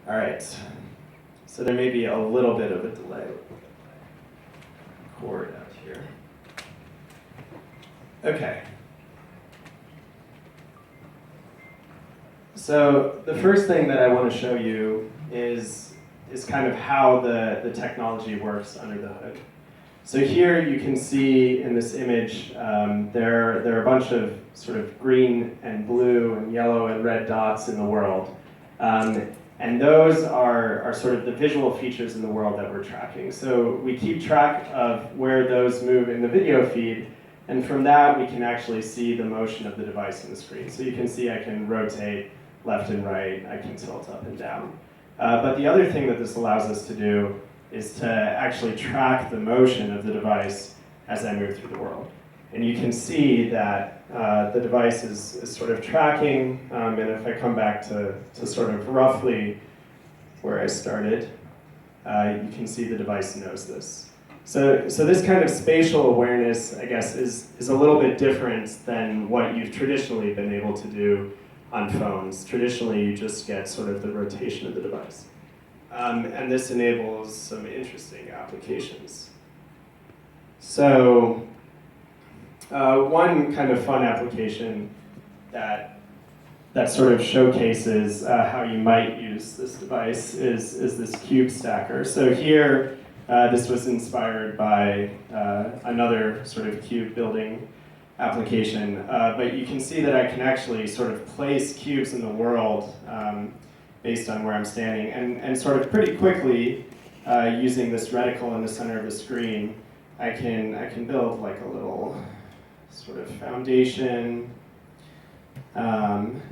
All right, so there may be a little bit of a delay. Cord out here. Okay. So the first thing that I want to show you is kind of how the technology works under the hood. So here you can see in this image, there are a bunch of sort of green and blue and yellow and red dots in the world. And those are sort of the visual features in the world that we're tracking. So we keep track of where those move in the video feed, and from that we can actually see the motion of the device on the screen. So you can see I can rotate left and right, I can tilt up and down. But the other thing that this allows us to do is to actually track the motion of the device as I move through the world. And you can see that the device is sort of tracking, and if I come back to sort of roughly where I started, you can see the device knows this. So this kind of spatial awareness, I guess, is a little bit different than what you've traditionally been able to do on phones. Traditionally, you just get sort of the rotation of the device. And this enables some interesting applications. So one kind of fun application that sort of showcases how you might use this device is this cube stacker. So here, this was inspired by another sort of cube building application, but you can see that I can actually sort of place cubes in the world based on where I'm standing, and sort of pretty quickly, using this reticle in the center of the screen, I can build like a little sort of foundation, and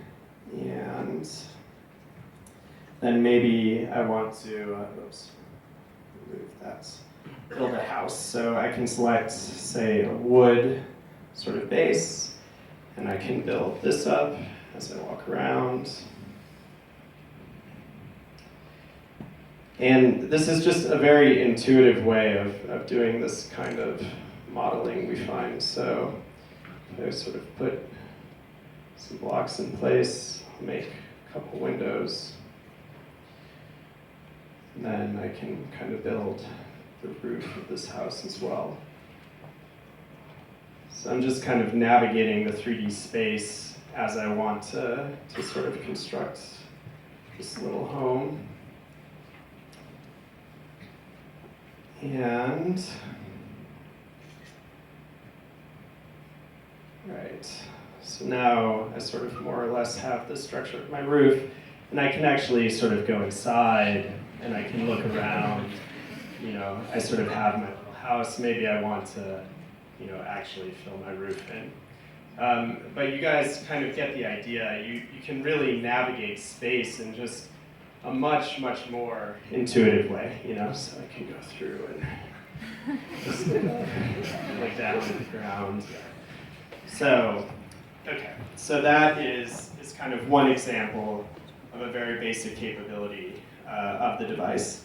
then maybe I want to remove that, build a house. So I can select, say, a wood sort of base, and I can build this up as I walk around. And this is just a very intuitive way of doing this kind of modeling, we find. So I sort of put some blocks in place, make a couple windows, and then I can kind of build the roof of this house as well. So I'm just kind of navigating the 3D space as I want to sort of construct this little home. And, right, so now I sort of more or less have the structure of my roof, and I can actually sort of go inside, and I can look around. You know, I sort of have my little house. Maybe I want to, you know, actually fill my roof in. But you guys kind of get the idea. You can really navigate space in just a much, much more intuitive way, you know, so I can go through and just look down at the ground. So, okay, so that is kind of one example of a very basic capability of the device.